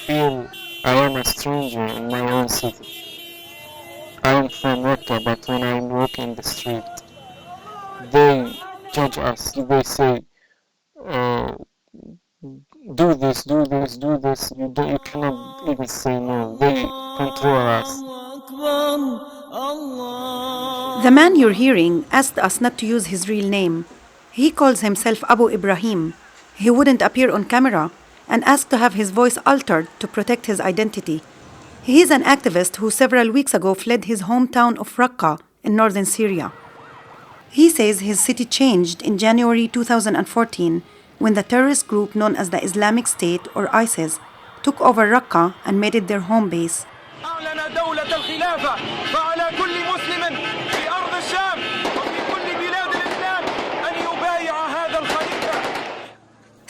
feel I am a stranger in my own city. I am from Raqqa, but when I walk in the street, they judge us. They say, uh, do this, do this, do this. You cannot even say no. They control us. The man you're hearing asked us not to use his real name. He calls himself Abu Ibrahim. He wouldn't appear on camera and asked to have his voice altered to protect his identity. He is an activist who several weeks ago fled his hometown of Raqqa in northern Syria. He says his city changed in January 2014 when the terrorist group known as the Islamic State or ISIS took over Raqqa and made it their home base.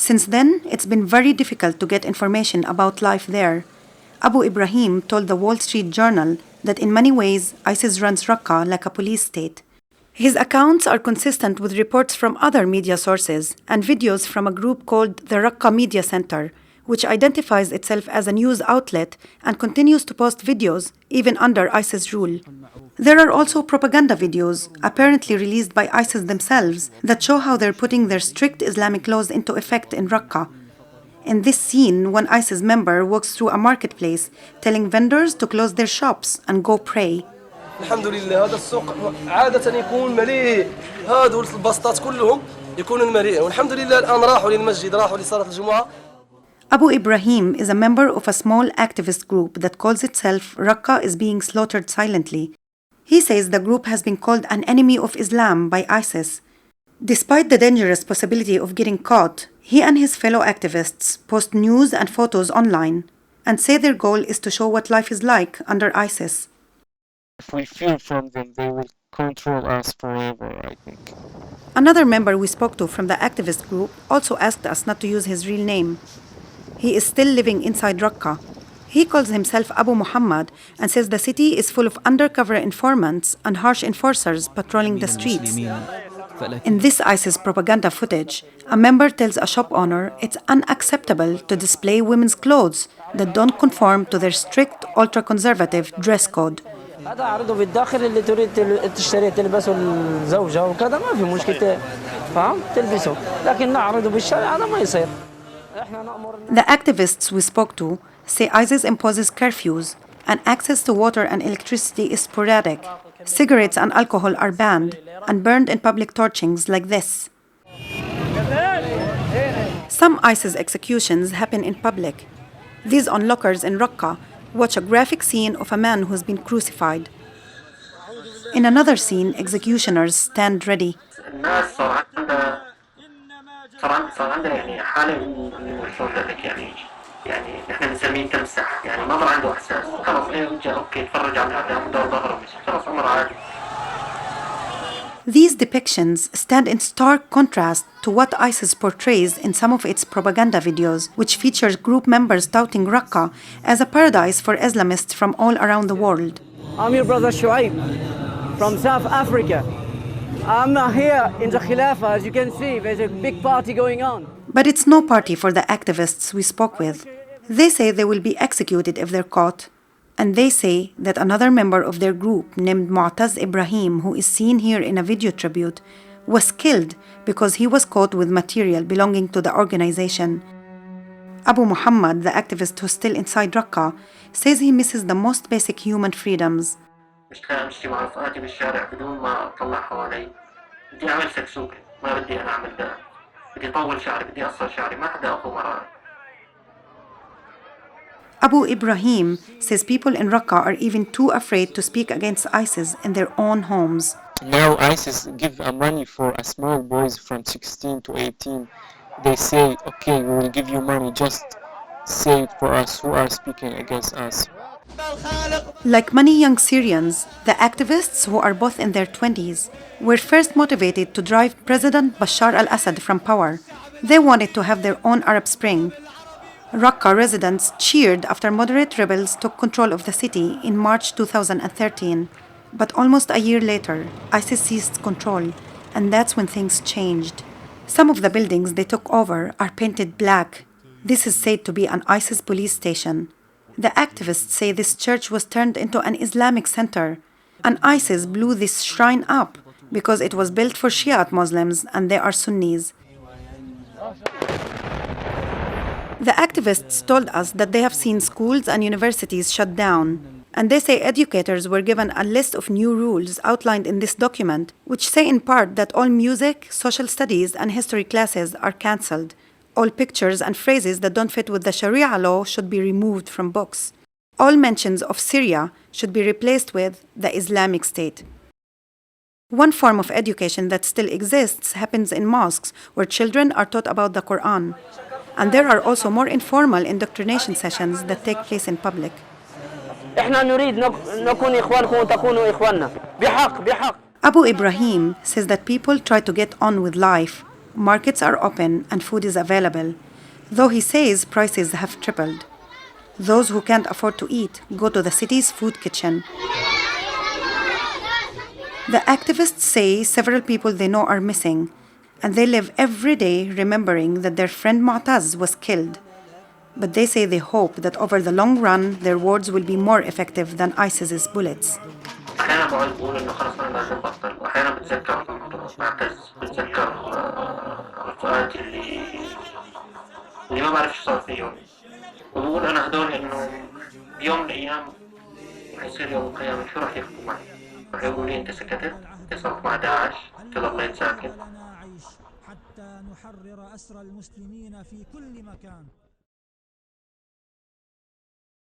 Since then, it's been very difficult to get information about life there. Abu Ibrahim told the Wall Street Journal that in many ways, ISIS runs Raqqa like a police state. His accounts are consistent with reports from other media sources and videos from a group called the Raqqa Media Center, which identifies itself as a news outlet and continues to post videos even under ISIS rule. There are also propaganda videos, apparently released by ISIS themselves, that show how they're putting their strict Islamic laws into effect in Raqqa. In this scene, one ISIS member walks through a marketplace, telling vendors to close their shops and go pray. الحمد لله هذا السوق عادة يكون مليء هادو البسطات كلهم يكونون مليئين والحمد لله الآن راحوا للمسجد راحوا لصلاة الجمعة. Abu Ibrahim is a member of a small activist group that calls itself Raqqa is being slaughtered silently. He says the group has been called an enemy of Islam by ISIS. Despite the dangerous possibility of getting caught, he and his fellow activists post news and photos online and say their goal is to show what life is like under ISIS. If we fear from them, they will control us forever, I think. Another member we spoke to from the activist group also asked us not to use his real name. He is still living inside Raqqa. He calls himself Abu Muhammad and says the city is full of undercover informants and harsh enforcers patrolling the streets. In this ISIS propaganda footage, a member tells a shop owner it's unacceptable to display women's clothes that don't conform to their strict ultra-conservative dress code. هذا عرضه بالداخل اللي تريد تشتري تلبسه الزوجة وكذا ما في مشكلة فهم تلبسه لكن نعرضه بالشارع هذا ما يصير. The activists we spoke to say ISIS imposes curfews and access to water and electricity is sporadic. Cigarettes and alcohol are banned and burned in public torchings like this. Some ISIS executions happen in public. These onlookers in Raqqa watch a graphic scene of a man who's been crucified. In another scene, executioners stand ready. صار عندنا يعني حالة من شلون أقول لك يعني نحن بنسميه تمسح يعني ما ضل عنده إحساس خلص جا أوكي تفرج على الأعلام دور ظهره خلص عمره عادي. These depictions stand in stark contrast to what ISIS portrays in some of its propaganda videos, which features group members touting Raqqa as a paradise for Islamists from all around the world. I'm your brother Shuaib from South Africa. I'm here in the Khilafah. As you can see, there's a big party going on. But it's no party for the activists we spoke with. They say they will be executed if they're caught. And they say that another member of their group, named Mu'taz Ibrahim, who is seen here in a video tribute, was killed because he was caught with material belonging to the organization. Abu Muhammad, the activist who's still inside Raqqa, says he misses the most basic human freedoms. أمشي مع رفقاتي بالشارع بدون ما أطلع حوالي بدي أعمل سكسوكة ما بدي أنا أعمل ده بدي أطول شعري بدي أقصر شعري ما حدا أخو وراي. Abu Ibrahim says people in Raqqa are even too afraid to speak against ISIS in their own homes. Now ISIS give money for a small boys from 16 to 18. They say, okay, we will give you money, just say it for us who are speaking against us. Like many young Syrians, the activists, who are both in their 20s, were first motivated to drive President Bashar al-Assad from power. They wanted to have their own Arab Spring. Raqqa residents cheered after moderate rebels took control of the city in March 2013. But almost a year later, ISIS seized control, and that's when things changed. Some of the buildings they took over are painted black. This is said to be an ISIS police station. The activists say this church was turned into an Islamic center, and ISIS blew this shrine up because it was built for Shiite Muslims and they are Sunnis. The activists told us that they have seen schools and universities shut down, and they say educators were given a list of new rules outlined in this document, which say in part that all music, social studies, and history classes are cancelled. All pictures and phrases that don't fit with the Sharia law should be removed from books. All mentions of Syria should be replaced with the Islamic State. One form of education that still exists happens in mosques, where children are taught about the Quran. And there are also more informal indoctrination sessions that take place in public. Abu Ibrahim says that people try to get on with life. Markets are open and food is available, though he says prices have tripled. Those who can't afford to eat go to the city's food kitchen. The activists say several people they know are missing, and they live every day remembering that their friend Mu'taz was killed. But they say they hope that over the long run, their words will be more effective than ISIS's bullets. أحيانا بقول إنه خلاص ما لازم نبطل، وأحيانا بتذكر بعتز بتذكر رفقاتي اللي ما بعرف شو صار فيهم، وبقول أنا هدول إنه بيوم من الأيام رح يصير يوم القيامة شو رح يحكوا معي؟ رح يقولوا لي أنت سكتت؟ أنت صرت مع داعش؟ أنت ضليت ساكت؟ حتى نحرر أسرى المسلمين في كل مكان.